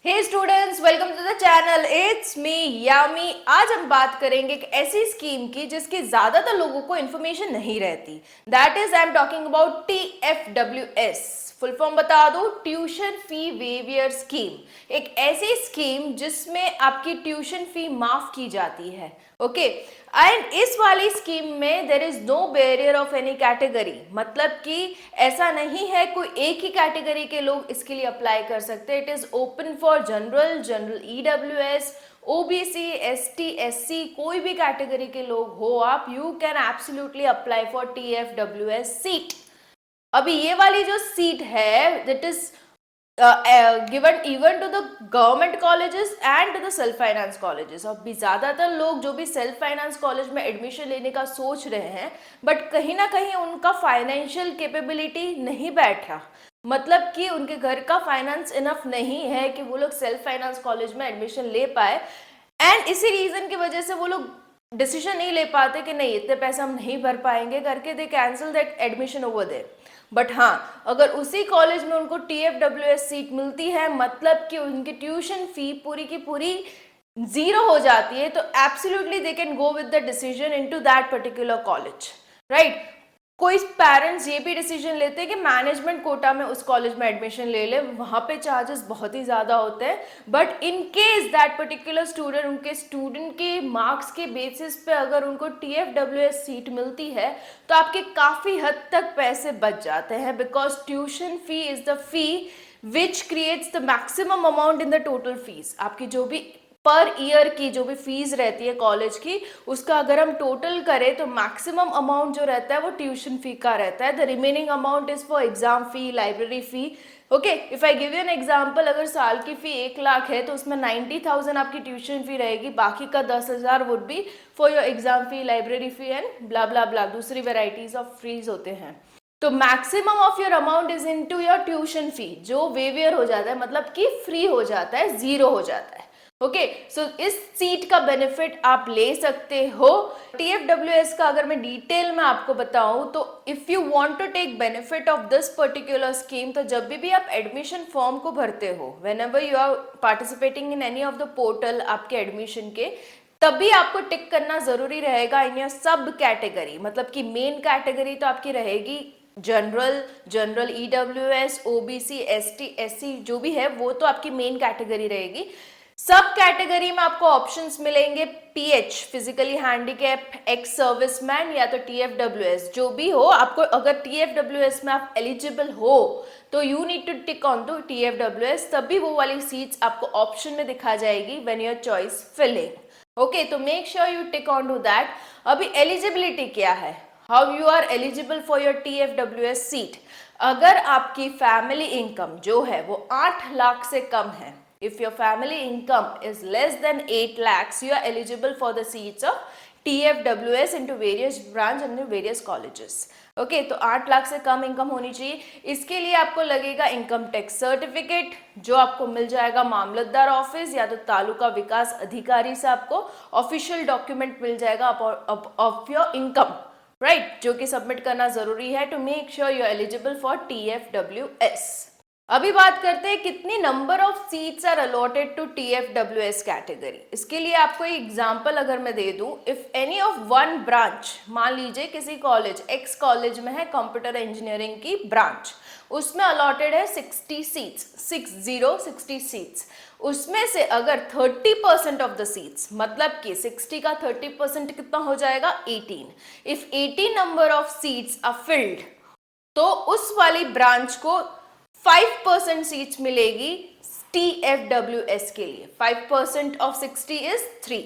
Hey students, welcome to the channel. It's me Yami. आज हम बात करेंगे एक ऐसी स्कीम की जिसकी ज्यादातर लोगों को इन्फॉर्मेशन नहीं रहती। That is I am talking about TFWS। Full form बता दो, ट्यूशन फी वेवियर स्कीम। एक ऐसी स्कीम जिसमें आपकी ट्यूशन फी माफ की जाती है। ओके एंड इस वाली स्कीम में there is no barrier of any category, मतलब कि ऐसा नहीं है कोई एक ही कैटेगरी के लोग इसके लिए अप्लाई कर सकते हैं। It is open for general EWS, OBC, ST, SC, कोई भी कैटेगरी के लोग हो आप, you can absolutely apply for TFWS seat. अभी ये वाली जो सीट है that is given even to the government colleges and to the self finance colleges। अब भी ज्यादातर लोग जो भी सेल्फ फाइनेंस कॉलेज में एडमिशन लेने का सोच रहे हैं, बट कहीं ना कहीं उनका फाइनेंशियल कैपेबिलिटी नहीं बैठा, मतलब कि उनके घर का फाइनेंस इनफ नहीं है कि वो लोग सेल्फ फाइनेंस कॉलेज में एडमिशन ले पाए। एंड इसी रीजन की वजह से वो लोग डिसीजन नहीं ले पाते कि नहीं इतने पैसे हम नहीं भर पाएंगे करके, they cancel that admission over there. But हाँ, अगर उसी कॉलेज में उनको TFWS सीट मिलती है, मतलब कि उनकी ट्यूशन फी पूरी की पूरी जीरो हो जाती है, तो absolutely they can go with the decision into that particular college, right. कोई पेरेंट्स ये भी डिसीजन लेते हैं कि मैनेजमेंट कोटा में उस कॉलेज में एडमिशन ले ले, वहां पे चार्जेस बहुत ही ज़्यादा होते हैं। But in case that particular student, उनके स्टूडेंट के मार्क्स के बेसिस पे अगर उनको TFWS सीट मिलती है तो आपके काफ़ी हद तक पैसे बच जाते हैं, because tuition fee is the fee which creates the maximum amount in the total fees. आपकी जो भी पर ईयर की जो भी फीस रहती है कॉलेज की, उसका अगर हम टोटल करें तो मैक्सिमम अमाउंट जो रहता है वो ट्यूशन फी का रहता है। The remaining amount is for exam fee, library fee. Okay, if I give you an example, अगर साल की फी 1 लाख है तो उसमें 90,000 आपकी ट्यूशन फी रहेगी, बाकी का 10,000 would be for your exam fee, library fee and blah blah blah, दूसरी वेराइटीज ऑफ फीस होते हैं। तो maximum of your amount is into your tuition fee, जो वेवियर हो जाता है, मतलब कि फ्री हो जाता है, जीरो हो जाता है। ओके सो इस सीट का बेनिफिट आप ले सकते हो। TFWS का अगर मैं डिटेल में आपको बताऊं तो if you want to take benefit of this particular scheme, तो जब भी आप एडमिशन फॉर्म को भरते हो, whenever you are participating in any of the portal आपके एडमिशन के, तभी आपको टिक करना जरूरी रहेगा इन योर सब कैटेगरी। मतलब कि मेन कैटेगरी तो आपकी रहेगी general EWS, OBC, ST, SC, जो भी है वो तो आपकी मेन कैटेगरी रहेगी। सब कैटेगरी में आपको ऑप्शंस मिलेंगे, PH physically handicap, ex serviceman, या तो TFWS, जो भी हो। आपको अगर TFWS में आप एलिजिबल हो तो you need to tick on to TFWS, तभी वो वाली सीट्स आपको ऑप्शन में दिखा जाएगी when your choice filling. Okay, तो make sure you tick on to that. अभी एलिजिबिलिटी क्या है, how you are eligible for your TFWS seat. अगर आपकी फैमिली इनकम जो है वो 8 लाख से कम है, if your family income is less than 8 lakhs, you are eligible for the seats of TFWS into various branch and various colleges। Okay, तो 8 लाख से कम income होनी चाहिए। इसके लिए आपको लगेगा इनकम टैक्स सर्टिफिकेट, जो आपको मिल जाएगा मामलतदार ऑफिस या तो तालुका विकास अधिकारी से आपको ऑफिशियल डॉक्यूमेंट मिल जाएगा ऑफ योर इनकम, राइट, जो कि सबमिट करना जरूरी है to make sure you are eligible for TFWS। अभी बात करते हैं कितनी number of seats are allotted to TFWS category. इसके लिए आपको एक एग्जांपल अगर मैं दे दूं, if any of one branch, मान लीजिए किसी कॉलेज, एक्स कॉलेज में है कंप्यूटर इंजीनियरिंग की ब्रांच, उसमें अलॉटेड है 60 सीट्स, 60 सीट्स। उसमें से अगर 30% ऑफ द सीट्स, मतलब कि 60 का 30% कितना हो जाएगा, 18। If 18 number of seats are filled, तो उस वाली ब्रांच को 5% सीट्स मिलेगी TFWS के लिए। 5% ऑफ 60 इज 3,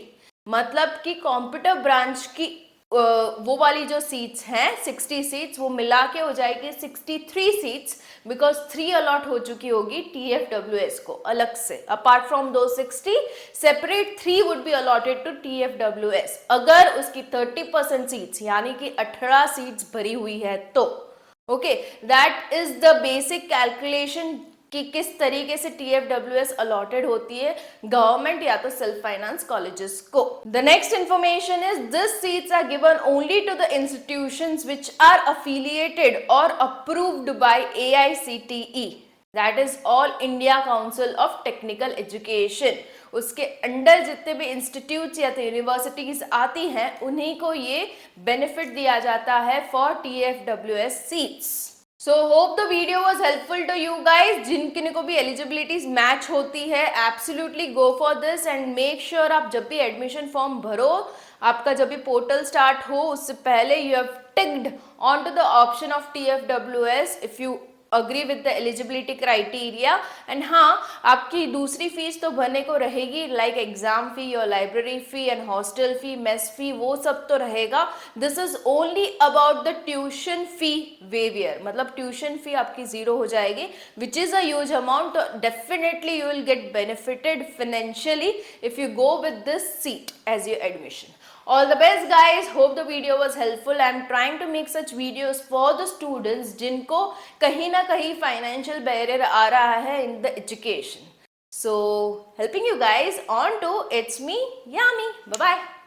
मतलब कि कंप्यूटर ब्रांच की वो वाली जो सीट्स हैं 60 सीट्स, वो मिला के हो जाएगी 63 सीट्स, बिकॉज 3 अलॉट हो चुकी होगी TFWS को अलग से। अपार्ट फ्रॉम दो 60, separate 3 would be allotted to TFWS अगर उसकी 30% सीट्स यानी कि 18 सीट्स भरी हुई है तो। Okay, that is the basic calculation कि किस तरीके से TFWS अलॉटेड होती है गवर्नमेंट या तो सेल्फ फाइनेंस कॉलेजेस को। The next information is this seats are given only to the institutions which are affiliated और approved by AICTE। That is all India council of technical education. उसके under जितने भी institutes या तो universities आती हैं उन्हीं को ये बेनिफिट दिया जाता है for TFWS seats. So hope the video was helpful to you guys. जिन किन को भी एलिजिबिलिटीज मैच होती है absolutely go for this and make sure आप जब भी एडमिशन फॉर्म भरो, आपका जब भी पोर्टल स्टार्ट हो उससे पहले you have ticked on to the option of TFWS if you agree with the eligibility criteria. And हाँ, आपकी दूसरी फीस तो भरने को रहेगी, like exam fee, your library fee and hostel fee, mess fee, वो सब तो रहेगा। This is only about the tuition fee waiver, मतलब ट्यूशन फी आपकी जीरो हो जाएगी, which is a huge amount. Definitely you will get benefited financially if you go with this seat as your admission. All the best guys, hope the video was helpful. I'm trying to make such videos for the students जिनको कहीं ना कहीं financial barrier आ रहा है in the education. So helping you guys on to It's Me Yami. Bye bye.